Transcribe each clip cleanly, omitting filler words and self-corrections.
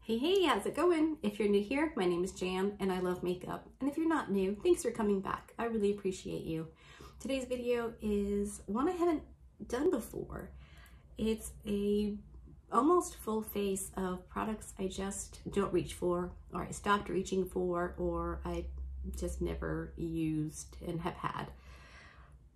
Hey, how's it going? If you're new here, my name is Jan and I love makeup. And if you're not new, thanks for coming back. I really appreciate you. Today's video is one I haven't done before. It's a almost full face of products I just don't reach for, or I stopped reaching for, or I just never used and have had.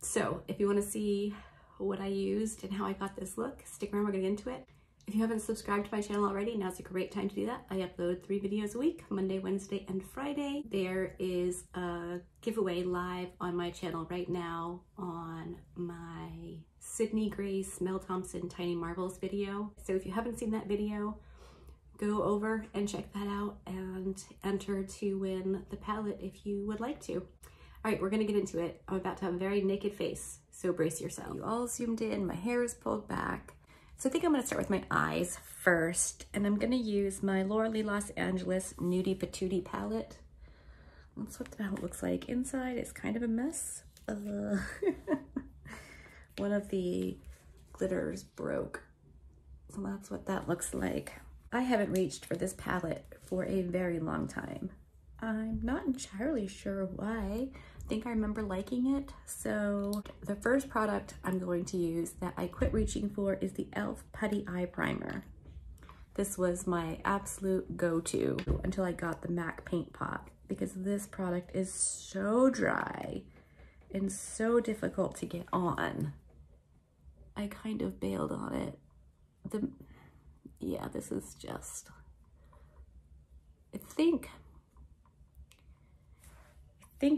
So if you want to see what I used and how I got this look, stick around, we're gonna get into it. If you haven't subscribed to my channel already, now's a great time to do that. I upload 3 videos a week, Monday, Wednesday, and Friday. There is a giveaway live on my channel right now on my Sydney Grace Mel Thompson Tiny Marbles video. So if you haven't seen that video, go over and check that out and enter to win the palette if you would like to. All right, we're gonna get into it. I'm about to have a very naked face, so brace yourself. You all zoomed in, my hair is pulled back. So I think I'm gonna start with my eyes first, and I'm gonna use my Laura Lee Los Angeles Nudie Patootie palette. That's what the palette looks like. Inside it's kind of a mess. One of the glitters broke, so that's what that looks like. I haven't reached for this palette for a very long time. I'm not entirely sure why. I think I remember liking it. So the first product I'm going to use that I quit reaching for is the e.l.f. Putty Eye Primer. This was my absolute go-to until I got the MAC paint pot, because this product is so dry and so difficult to get on. I kind of bailed on it. Yeah, this is just, I think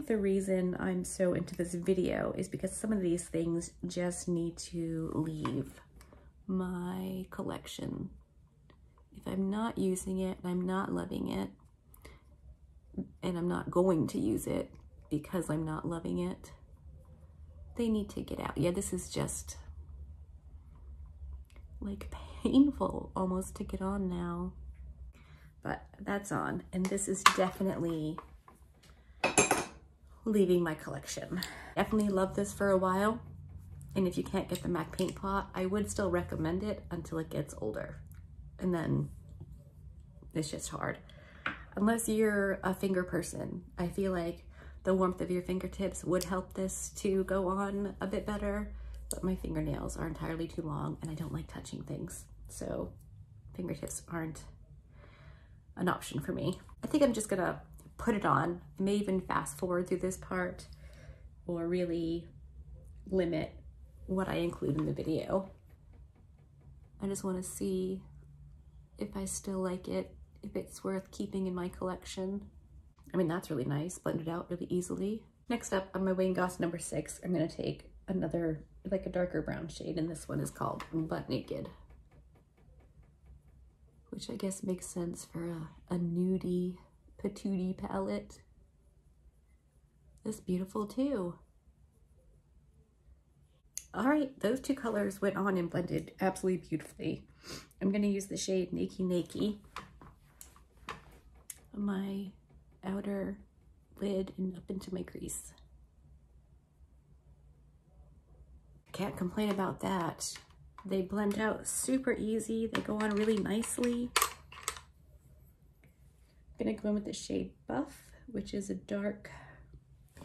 the reason I'm so into this video is because some of these things just need to leave my collection. If I'm not using it and I'm not loving it, and I'm not going to use it because I'm not loving it, they need to get out. Yeah, this is just like painful almost to get on now, but that's on, and this is definitely leaving my collection. Definitely love this for a while, and if you can't get the MAC paint pot, I would still recommend it until it gets older, and then it's just hard. Unless you're a finger person, I feel like the warmth of your fingertips would help this to go on a bit better, but my fingernails are entirely too long and I don't like touching things, so fingertips aren't an option for me. I think I'm just gonna put it on. I may even fast forward through this part or really limit what I include in the video. I just want to see if I still like it, if it's worth keeping in my collection. I mean, that's really nice, blended out really easily. Next up on my Wayne Goss number 6, I'm gonna take another, like a darker brown shade, and this one is called Butt Naked, which I guess makes sense for a nudie patootie palette. This beautiful too. All right, those two colors went on and blended absolutely beautifully. I'm gonna use the shade Nakey Nakey on my outer lid and up into my crease. Can't complain about that. They blend out super easy. They go on really nicely. I'm gonna go in with the shade Buff, which is a dark,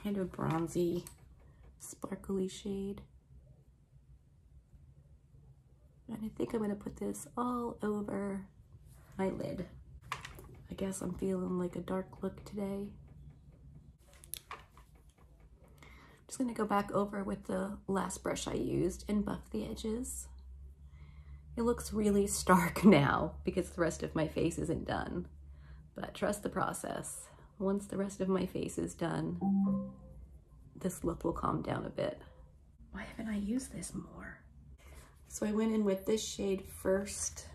kind of bronzy, sparkly shade. And I think I'm gonna put this all over my lid. I guess I'm feeling like a dark look today. I'm just gonna go back over with the last brush I used and buff the edges. It looks really stark now because the rest of my face isn't done. But trust the process. Once the rest of my face is done, this look will calm down a bit. Why haven't I used this more? So I went in with this shade first,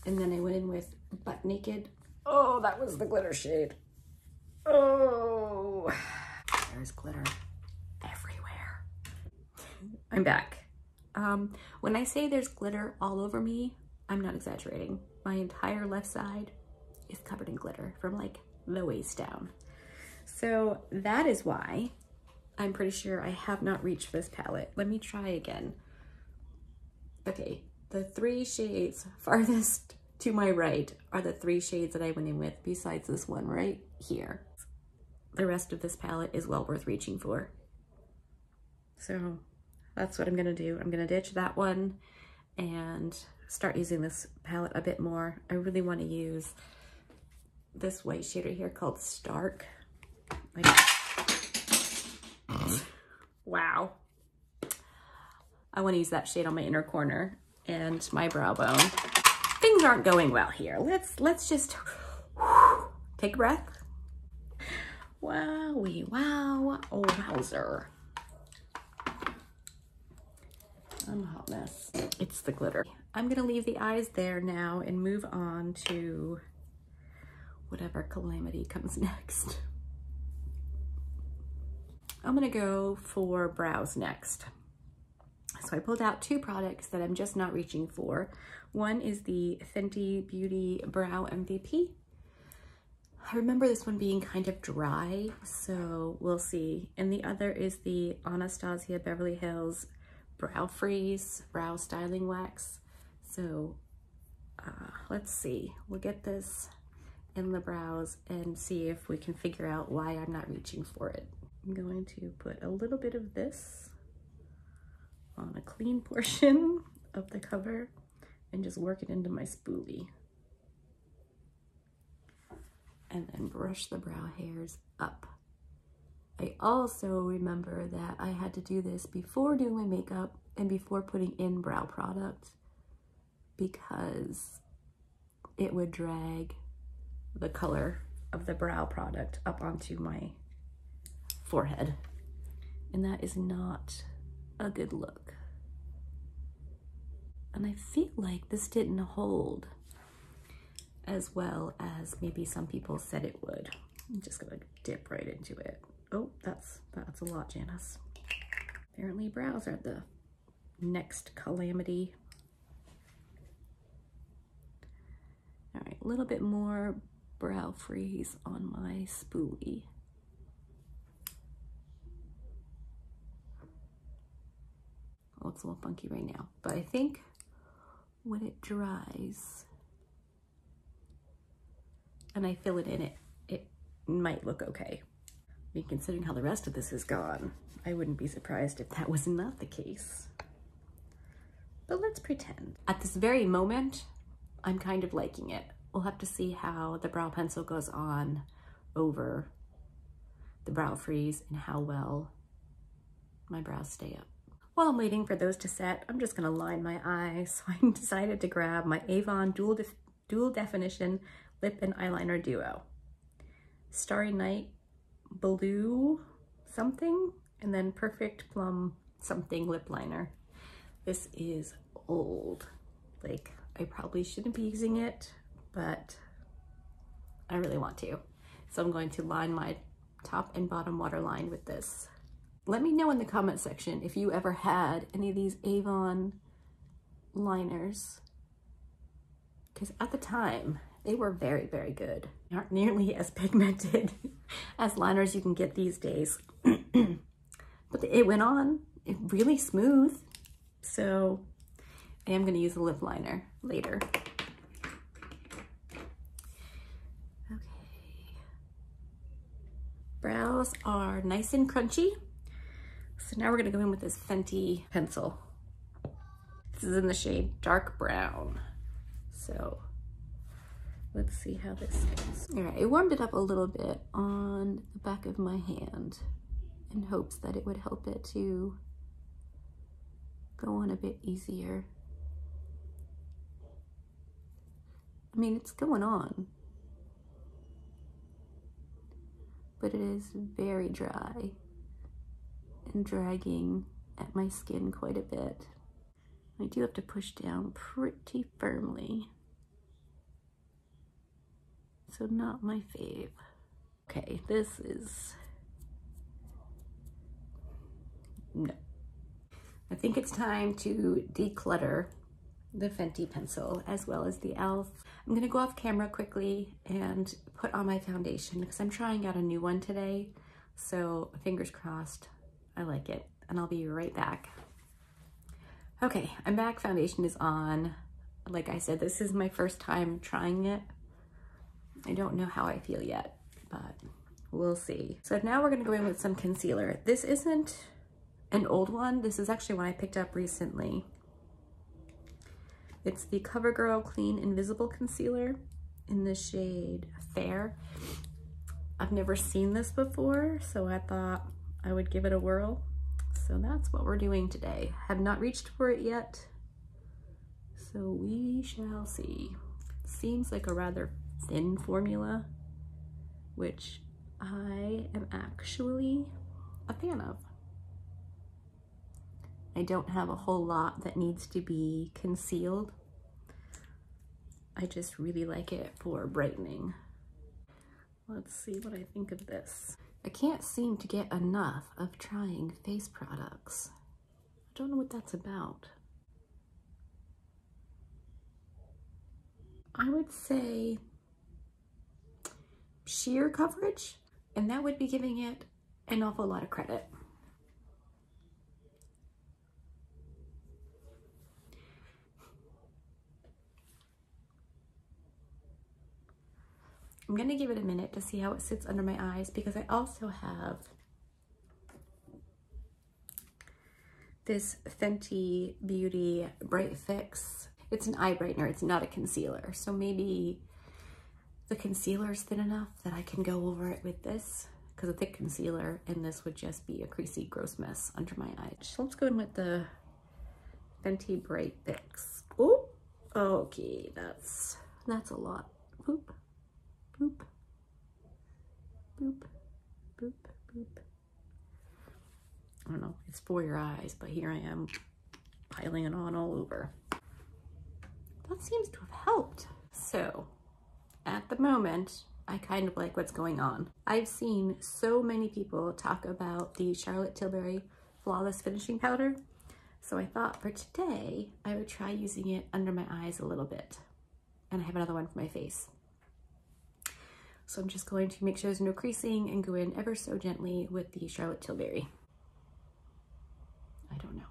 and then I went in with Butt Naked. Oh, that was the glitter shade. Oh, there's glitter everywhere. I'm back. When I say there's glitter all over me, I'm not exaggerating. My entire left side is covered in glitter from like the waist down. So that is why I'm pretty sure I have not reached this palette. Let me try again. Okay, the 3 shades farthest to my right are the 3 shades that I went in with, besides this one right here. The rest of this palette is well worth reaching for. So that's what I'm gonna do. I'm gonna ditch that one and start using this palette a bit more. I really want to use this white shade right here called Stark. Like, wow. I want to use that shade on my inner corner and my brow bone. Things aren't going well here. Let's just take a breath. Wowie, wow, oh wowzer. I'm a hot mess. It's the glitter. I'm gonna leave the eyes there now and move on to whatever calamity comes next. I'm gonna go for brows next. So I pulled out 2 products that I'm just not reaching for. One is the Fenty Beauty Brow MVP. I remember this one being kind of dry, so we'll see. And the other is the Anastasia Beverly Hills Brow Freeze Brow Styling Wax. So let's see. We'll get this in the brows and see if we can figure out why I'm not reaching for it. I'm going to put a little bit of this on a clean portion of the cover and just work it into my spoolie. And then brush the brow hairs up. I also remember that I had to do this before doing my makeup and before putting in brow product because it would drag the color of the brow product up onto my forehead. And that is not a good look. And I feel like this didn't hold as well as maybe some people said it would. I'm just gonna dip right into it. Oh, that's a lot, Janice. Apparently brows are the next calamity. All right, a little bit more brow freeze on my spoolie. It looks a little funky right now, but I think when it dries and I fill it in, it might look okay. I mean, considering how the rest of this is gone, I wouldn't be surprised if that was not the case. But let's pretend. At this very moment, I'm kind of liking it. We'll have to see how the brow pencil goes on over the brow freeze and how well my brows stay up. While I'm waiting for those to set, I'm just gonna line my eyes. So I decided to grab my Avon Dual Definition Lip and Eyeliner Duo. Starry Night Blue something, and then Perfect Plum something lip liner. This is old. Like, I probably shouldn't be using it, but I really want to. So I'm going to line my top and bottom waterline with this. Let me know in the comment section if you ever had any of these Avon liners, because at the time they were very, very good. They aren't nearly as pigmented as liners you can get these days, but it went on really smooth. So I am going to use a lip liner later. Okay, brows are nice and crunchy. So now we're gonna go in with this Fenty Pencil. This is in the shade Dark Brown. So let's see how this goes. All right, I warmed it up a little bit on the back of my hand in hopes that it would help it to go on a bit easier. I mean, it's going on, but it is very dry and dragging at my skin quite a bit. I do have to push down pretty firmly. So not my fave. Okay, this is, no. I think it's time to declutter the Fenty pencil as well as the e.l.f. I'm gonna go off camera quickly and put on my foundation because I'm trying out a new one today. So fingers crossed I like it, and I'll be right back. Okay, I'm back. Foundation is on. Like I said, this is my first time trying it. I don't know how I feel yet, but we'll see. So now we're gonna go in with some concealer. This isn't an old one. This is actually one I picked up recently. It's the Covergirl Clean Invisible Concealer in the shade Fair. I've never seen this before, so I thought I would give it a whirl. So that's what we're doing today. Have not reached for it yet, so we shall see. Seems like a rather thin formula, which I am actually a fan of. I don't have a whole lot that needs to be concealed. I just really like it for brightening. Let's see what I think of this. I can't seem to get enough of trying face products. I don't know what that's about. I would say sheer coverage, and that would be giving it an awful lot of credit. I'm gonna give it a minute to see how it sits under my eyes, because I also have this Fenty Beauty Bright Fix. It's an eye brightener, it's not a concealer. So maybe the concealer is thin enough that I can go over it with this, because a thick concealer and this would just be a creasy, gross mess under my eye. So let's go in with the Fenty Bright Fix. Oh, okay, that's a lot. Boop. Boop, boop, boop, boop. I don't know, it's for your eyes, but here I am piling it on all over. That seems to have helped. So, at the moment, I kind of like what's going on. I've seen so many people talk about the Charlotte Tilbury Flawless Finishing Powder, so I thought for today, I would try using it under my eyes a little bit. And I have another one for my face. So I'm just going to make sure there's no creasing and go in ever so gently with the Charlotte Tilbury. I don't know.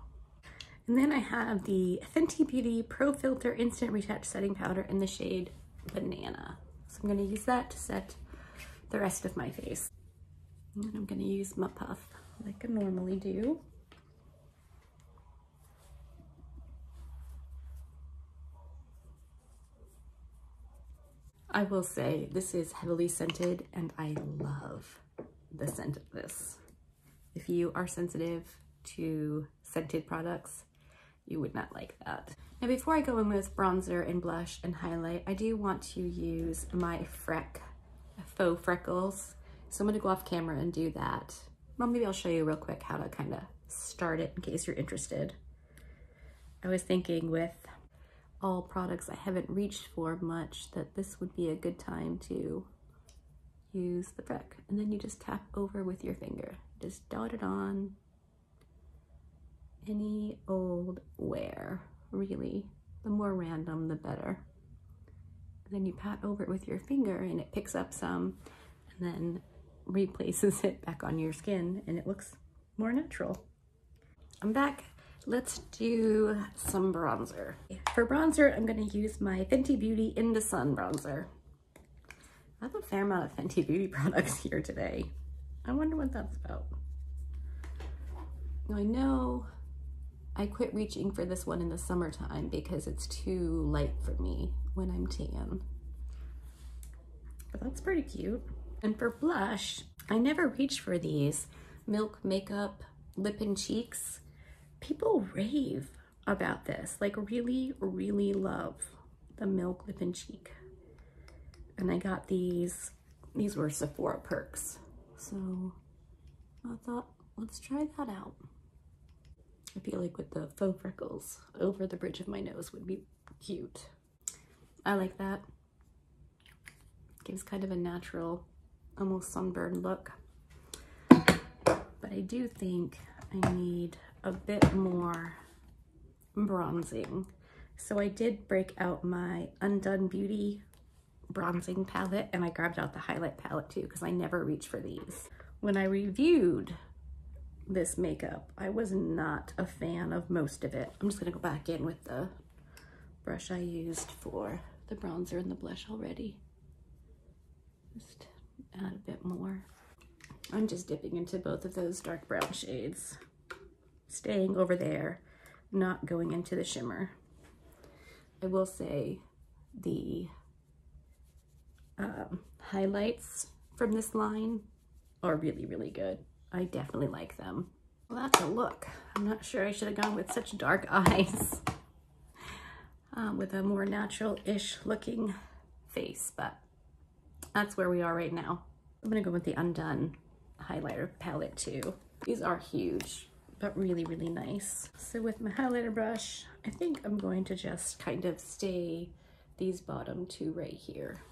And then I have the Fenty Beauty Pro Filter Instant Retouch Setting Powder in the shade Banana. So I'm gonna use that to set the rest of my face. And then I'm gonna use my puff like I normally do. I will say this is heavily scented and I love the scent of this. If you are sensitive to scented products, you would not like that. Now before I go in with bronzer and blush and highlight, I do want to use my faux freckles. So I'm gonna go off camera and do that. Well, maybe I'll show you real quick how to kind of start it in case you're interested. I was thinking with all products I haven't reached for much that this would be a good time to use the freck. And then you just tap over with your finger. Just dot it on any old wear, really. The more random, the better. And then you pat over it with your finger and it picks up some and then replaces it back on your skin and it looks more natural. I'm back. Let's do some bronzer. For bronzer, I'm gonna use my Fenty Beauty In the Sun bronzer. I have a fair amount of Fenty Beauty products here today. I wonder what that's about. Now I know I quit reaching for this one in the summertime because it's too light for me when I'm tan. But that's pretty cute. And for blush, I never reach for these Milk Makeup Lip and Cheeks. People rave about this, like really, really love the Milk Lip and Cheek. And I got these were Sephora perks. So I thought, let's try that out. I feel like with the faux freckles over the bridge of my nose would be cute. I like that. Gives kind of a natural, almost sunburned look. But I do think I need a bit more bronzing. So I did break out my Undone Beauty bronzing palette and I grabbed out the highlight palette too because I never reach for these. When I reviewed this makeup, I was not a fan of most of it. I'm just gonna go back in with the brush I used for the bronzer and the blush already. Just add a bit more. I'm just dipping into both of those dark brown shades, staying over there, not going into the shimmer. I will say the highlights from this line are really, really good. I definitely like them. Well, that's a look. I'm not sure I should have gone with such dark eyes with a more natural-ish looking face, but that's where we are right now. I'm gonna go with the Undone highlighter palette too. These are huge, but really, really nice. So with my highlighter brush, I think I'm going to just kind of stay these bottom two right here.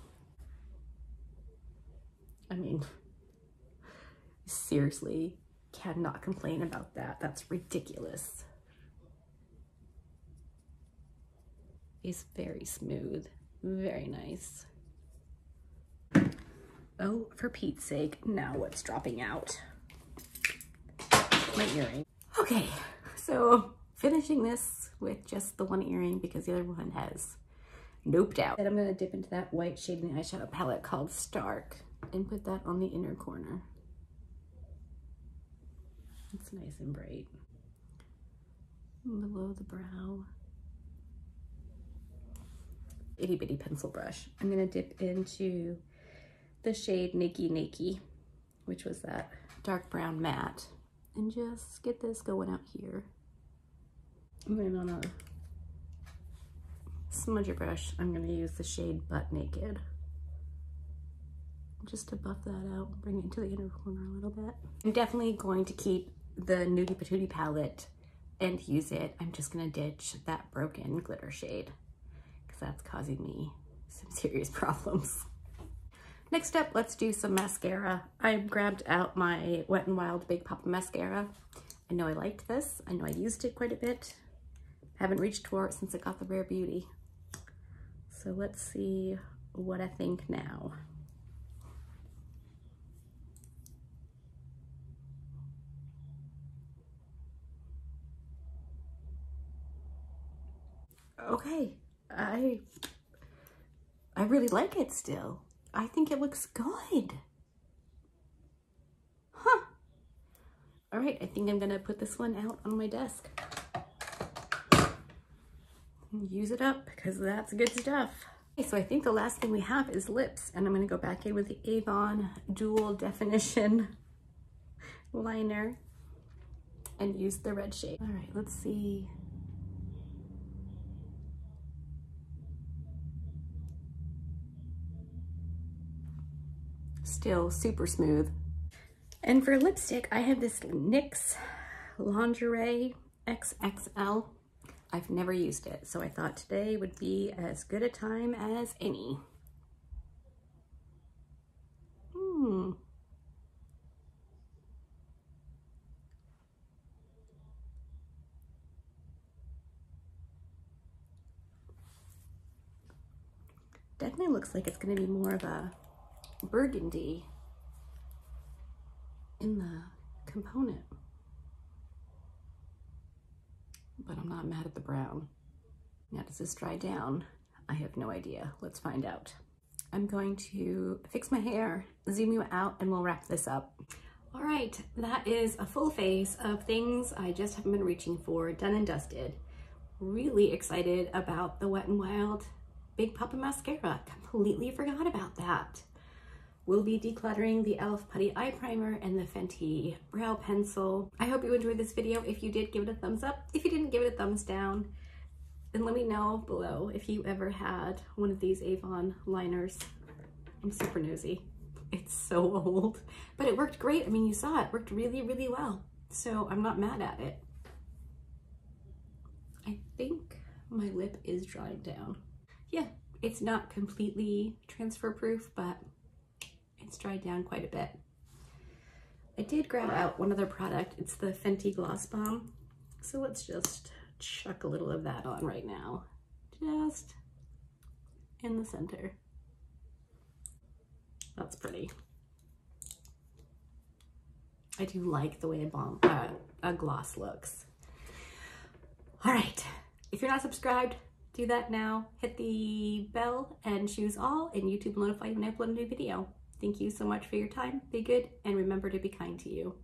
I mean, seriously, cannot complain about that. That's ridiculous. It's very smooth, very nice. Oh, for Pete's sake, now what's dropping out? My earring. Okay, so finishing this with just the one earring because the other one has noped out. And I'm gonna dip into that white shade in the eyeshadow palette called Stark and put that on the inner corner. It's nice and bright. Below the brow. Itty bitty pencil brush. I'm gonna dip into the shade Nakey Nakey, which was that dark brown matte, and just get this going out here. And then on a smudger brush, I'm gonna use the shade Butt Naked, just to buff that out, bring it into the inner corner a little bit. I'm definitely going to keep the Nudie Patootie palette and use it. I'm just gonna ditch that broken glitter shade because that's causing me some serious problems. Next up, let's do some mascara. I grabbed out my Wet n Wild Big Papa mascara. I know I liked this. I know I used it quite a bit. Haven't reached for it since I got the Rare Beauty. So let's see what I think now. Okay, I really like it still. I think it looks good. Huh. All right, I think I'm gonna put this one out on my desk. Use it up because that's good stuff. Okay, so I think the last thing we have is lips, and I'm gonna go back in with the Avon Dual Definition liner and use the red shade. All right, let's see. Still super smooth. And for lipstick, I have this NYX Lingerie XXL. I've never used it, so I thought today would be as good a time as any. Definitely looks like it's gonna be more of a burgundy in the component, but I'm not mad at the brown. Now, does this dry down? I have no idea. Let's find out. I'm going to fix my hair, zoom you out, and we'll wrap this up. All right, that is a full face of things I just haven't been reaching for, done and dusted. Really excited about the Wet n Wild Big Papa mascara. Completely forgot about that. We'll be decluttering the e.l.f. Putty Eye Primer and the Fenty Brow Pencil. I hope you enjoyed this video. If you did, give it a thumbs up. If you didn't, give it a thumbs down. And let me know below if you ever had one of these Avon liners. I'm super nosy. It's so old, but it worked great. I mean, you saw it worked really, really well. So I'm not mad at it. I think my lip is drying down. Yeah, it's not completely transfer proof, but it's dried down quite a bit. I did grab out one other product. It's the Fenty Gloss Bomb. So let's just chuck a little of that on right now. Just in the center. That's pretty. I do like the way a gloss looks. All right, if you're not subscribed, Do that now. Hit the bell and choose all, and YouTube will notify you when I upload a new video. Thank you so much for your time. Be good, and remember to be kind to you.